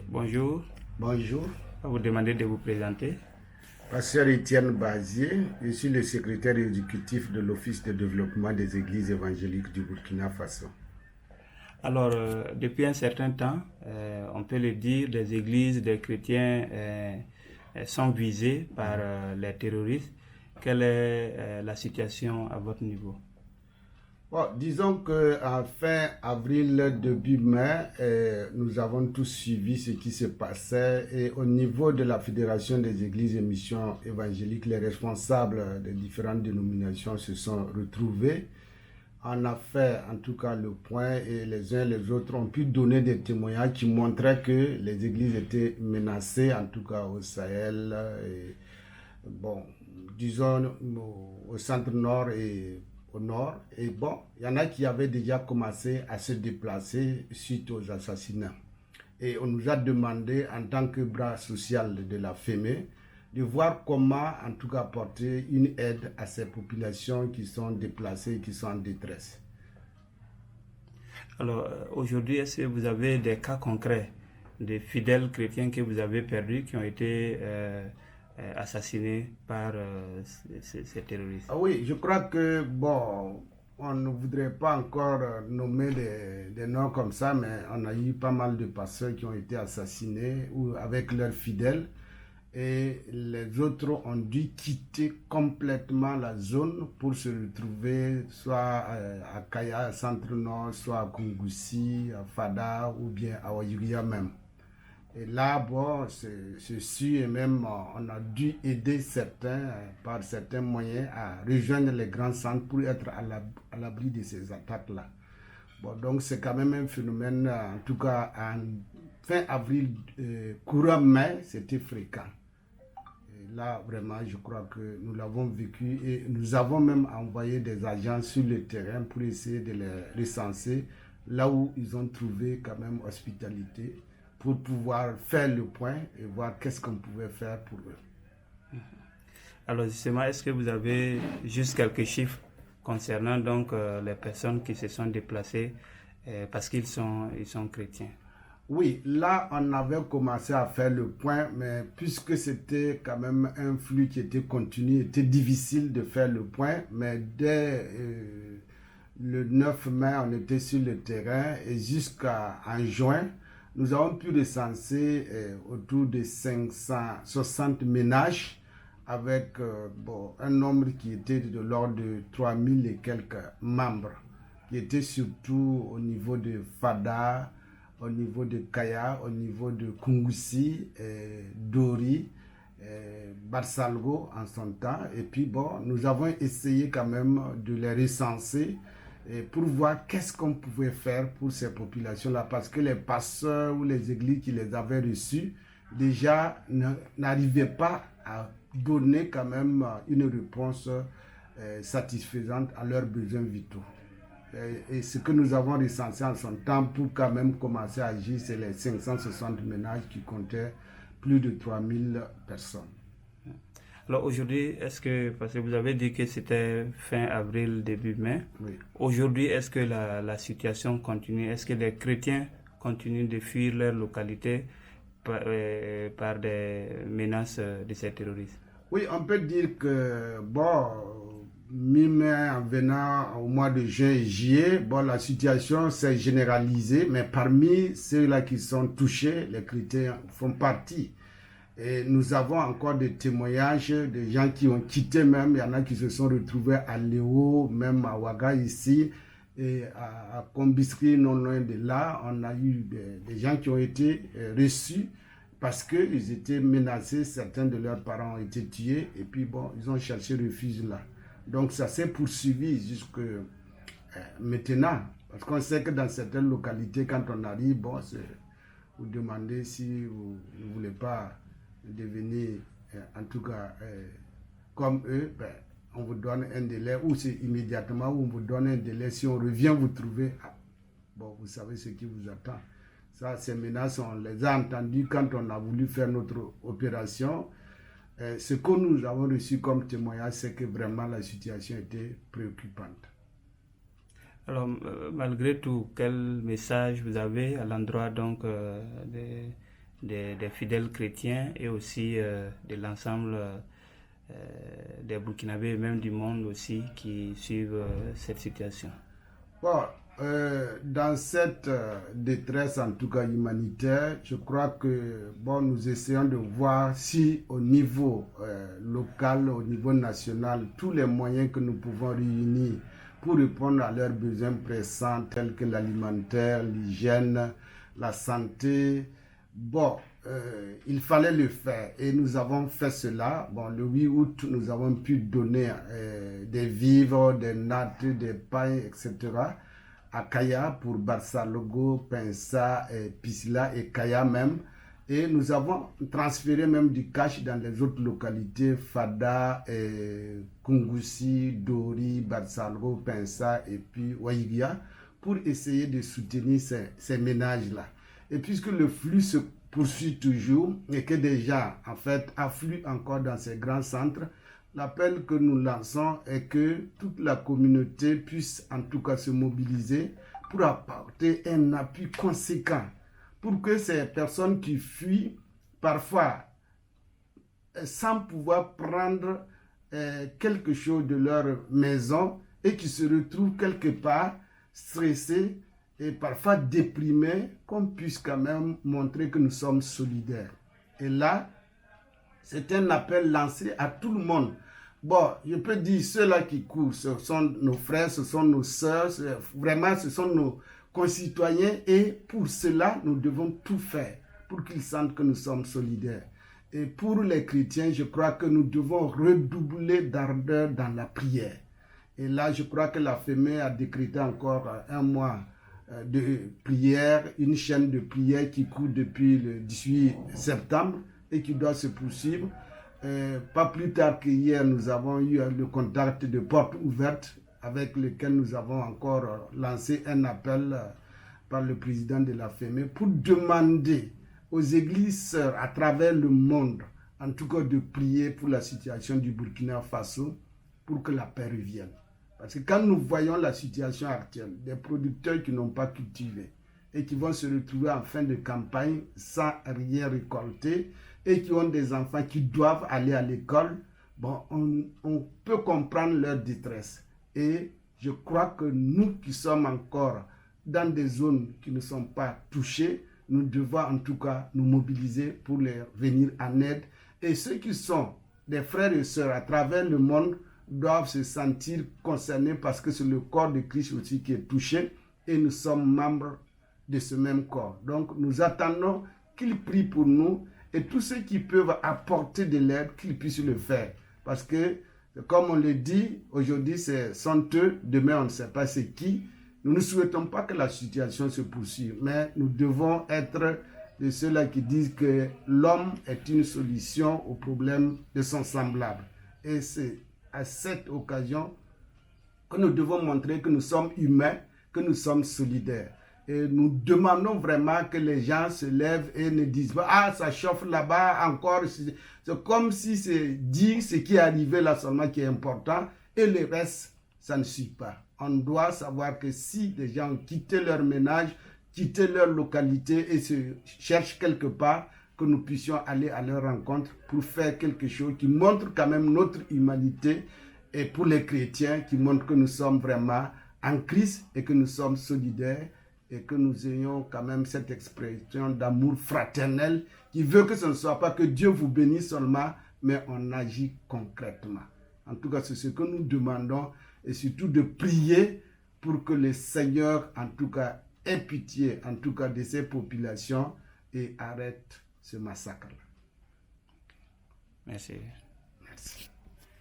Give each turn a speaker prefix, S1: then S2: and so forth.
S1: Bonjour,
S2: Bonjour,
S1: je vais vous demander de vous présenter.
S2: Pasteur Étienne Bazier, je suis le secrétaire exécutif de l'Office de développement des églises évangéliques du Burkina Faso.
S1: Alors, depuis un certain temps, on peut le dire, des églises, des chrétiens sont visés par les terroristes. Quelle est la situation à votre niveau?
S2: Bon, disons qu'en fin avril, début mai, nous avons tous suivi ce qui se passait et au niveau de la Fédération des églises et missions évangéliques, les responsables des différentes dénominations se sont retrouvés. On a fait en tout cas le point et les uns et les autres ont pu donner des témoignages qui montraient que les églises étaient menacées, en tout cas au Sahel, et, bon, disons au centre nord et au nord. Et bon, il y en a qui avaient déjà commencé à se déplacer suite aux assassinats. Et on nous a demandé, en tant que bras social de la FEME, de voir comment, en tout cas, apporter une aide à ces populations qui sont déplacées et qui sont en détresse.
S1: Alors, aujourd'hui, est-ce que vous avez des cas concrets de fidèles chrétiens que vous avez perdus, qui ont été assassinés par ces terroristes?
S2: Ah oui, je crois que, bon, on ne voudrait pas encore nommer des noms comme ça, mais on a eu pas mal de pasteurs qui ont été assassinés ou avec leurs fidèles. Et les autres ont dû quitter complètement la zone pour se retrouver soit à Kaya, centre-nord, soit à Kungusi, à Fada ou bien à Oyugia même. Et là, bon, c'est sûr, et même on a dû aider certains par certains moyens à rejoindre les grands centres pour être à l'abri de ces attaques-là. Bon, donc c'est quand même un phénomène, en tout cas en fin avril, courant mai, c'était fréquent. Et là, vraiment, je crois que nous l'avons vécu et nous avons même envoyé des agents sur le terrain pour essayer de les recenser là où ils ont trouvé quand même hospitalité pour pouvoir faire le point et voir qu'est-ce qu'on pouvait faire pour eux.
S1: Alors justement, est-ce que vous avez juste quelques chiffres concernant donc les personnes qui se sont déplacées parce ils sont chrétiens?
S2: Oui, là, on avait commencé à faire le point, mais puisque c'était quand même un flux qui était continu, il était difficile de faire le point, mais dès le 9 mai, on était sur le terrain et jusqu'en juin, nous avons pu recenser autour de 560 ménages avec bon, un nombre qui était de l'ordre de 3000 et quelques membres, qui étaient surtout au niveau de Fada, au niveau de Kaya, au niveau de Kungusi, Dori, Barsalgo en son temps. Et puis bon, nous avons essayé quand même de les recenser pour voir qu'est-ce qu'on pouvait faire pour ces populations-là. Parce que les pasteurs ou les églises qui les avaient reçus, déjà n'arrivaient pas à donner quand même une réponse satisfaisante à leurs besoins vitaux. Et ce que nous avons recensé en son temps pour quand même commencer à agir, c'est les 560 ménages qui comptaient plus de 3000 personnes.
S1: Alors aujourd'hui, parce que vous avez dit que c'était fin avril, début mai,
S2: Oui.
S1: aujourd'hui, est-ce que la situation continue? Est-ce que les chrétiens continuent de fuir leur localité par des menaces de ces terroristes?
S2: Oui, on peut dire que, bon, mi-mai en venant au mois de juin et juillet, bon, la situation s'est généralisée, mais parmi ceux-là qui sont touchés, les chrétiens font partie. Et nous avons encore des témoignages de gens qui ont quitté même. Il y en a qui se sont retrouvés à Léo, même à Ouaga ici, et à Combisri, non loin de là. On a eu des gens qui ont été reçus parce qu'ils étaient menacés. Certains de leurs parents ont été tués. Et puis bon, ils ont cherché refuge là. Donc ça s'est poursuivi jusque maintenant. Parce qu'on sait que dans certaines localités, quand on arrive, bon, vous demandez si vous ne voulez pas devenir, en tout cas, comme eux, ben, on vous donne un délai, ou c'est immédiatement, ou on vous donne un délai. Si on revient vous trouver, ah, bon, vous savez ce qui vous attend. Ça, ces menaces, on les a entendues quand on a voulu faire notre opération. Ce que nous avons reçu comme témoignage, c'est que vraiment la situation était préoccupante.
S1: Alors, malgré tout, quel message vous avez à l'endroit donc des fidèles chrétiens et aussi de l'ensemble des Burkinabés et même du monde aussi qui suivent cette situation.
S2: Bon, dans cette détresse, en tout cas humanitaire, je crois que nous essayons de voir si au niveau local, au niveau national, tous les moyens que nous pouvons réunir pour répondre à leurs besoins pressants tels que l'alimentaire, l'hygiène, la santé. Il fallait le faire et nous avons fait cela. Le 8 août, nous avons pu donner des vivres, des nattes, des pains, etc. à Kaya pour Barsalogo, Pensa, Pisla et Kaya même. Et nous avons transféré même du cash dans les autres localités, Fada, Kungusi, Dori, Barsalogo, Pensa et puis Waigia, pour essayer de soutenir ces ménages-là. Et puisque le flux se poursuit toujours et que des gens, en fait, affluent encore dans ces grands centres, l'appel que nous lançons est que toute la communauté puisse en tout cas se mobiliser pour apporter un appui conséquent pour que ces personnes qui fuient, parfois sans pouvoir prendre quelque chose de leur maison et qui se retrouvent quelque part stressés et parfois déprimés, qu'on puisse quand même montrer que nous sommes solidaires. Et là, c'est un appel lancé à tout le monde. Je peux dire, ceux-là qui courent, ce sont nos frères, ce sont nos sœurs, vraiment ce sont nos concitoyens et pour cela, nous devons tout faire pour qu'ils sentent que nous sommes solidaires. Et pour les chrétiens, je crois que nous devons redoubler d'ardeur dans la prière. Et là, je crois que la FEME a décrété encore un mois de prière, une chaîne de prière qui court depuis le 18 septembre et qui doit se poursuivre. Pas plus tard qu'hier, nous avons eu le contact de Portes Ouvertes avec lequel nous avons encore lancé un appel par le président de la FEME pour demander aux églises sœurs à travers le monde, en tout cas de prier pour la situation du Burkina Faso, pour que la paix revienne. Parce que quand nous voyons la situation actuelle, des producteurs qui n'ont pas cultivé et qui vont se retrouver en fin de campagne sans rien récolter et qui ont des enfants qui doivent aller à l'école, on peut comprendre leur détresse. Et je crois que nous qui sommes encore dans des zones qui ne sont pas touchées, nous devons en tout cas nous mobiliser pour les venir en aide. Et ceux qui sont des frères et sœurs à travers le monde doivent se sentir concernés parce que c'est le corps de Christ aussi qui est touché et nous sommes membres de ce même corps. Donc nous attendons qu'ils prient pour nous et tous ceux qui peuvent apporter de l'aide, qu'ils puissent le faire. Parce que, comme on le dit, aujourd'hui c'est sont eux, demain on ne sait pas c'est qui. Nous ne souhaitons pas que la situation se poursuive, mais nous devons être de ceux-là qui disent que l'homme est une solution au problème de son semblable. Et c'est à cette occasion que nous devons montrer que nous sommes humains, que nous sommes solidaires. Et nous demandons vraiment que les gens se lèvent et ne disent pas « Ah, ça chauffe là-bas encore ». C'est comme si c'est dire ce qui est arrivé là seulement qui est important et le reste, ça ne suit pas. On doit savoir que si des gens ont quitté leur ménage, quitté leur localité et se cherchent quelque part, que nous puissions aller à leur rencontre pour faire quelque chose qui montre quand même notre humanité et pour les chrétiens qui montre que nous sommes vraiment en Christ et que nous sommes solidaires et que nous ayons quand même cette expression d'amour fraternel qui veut que ce ne soit pas que Dieu vous bénisse seulement, mais on agit concrètement. En tout cas, c'est ce que nous demandons et surtout de prier pour que le Seigneur, en tout cas, ait pitié, en tout cas, de ces populations et arrête ce massacre.
S1: Merci.
S2: Merci.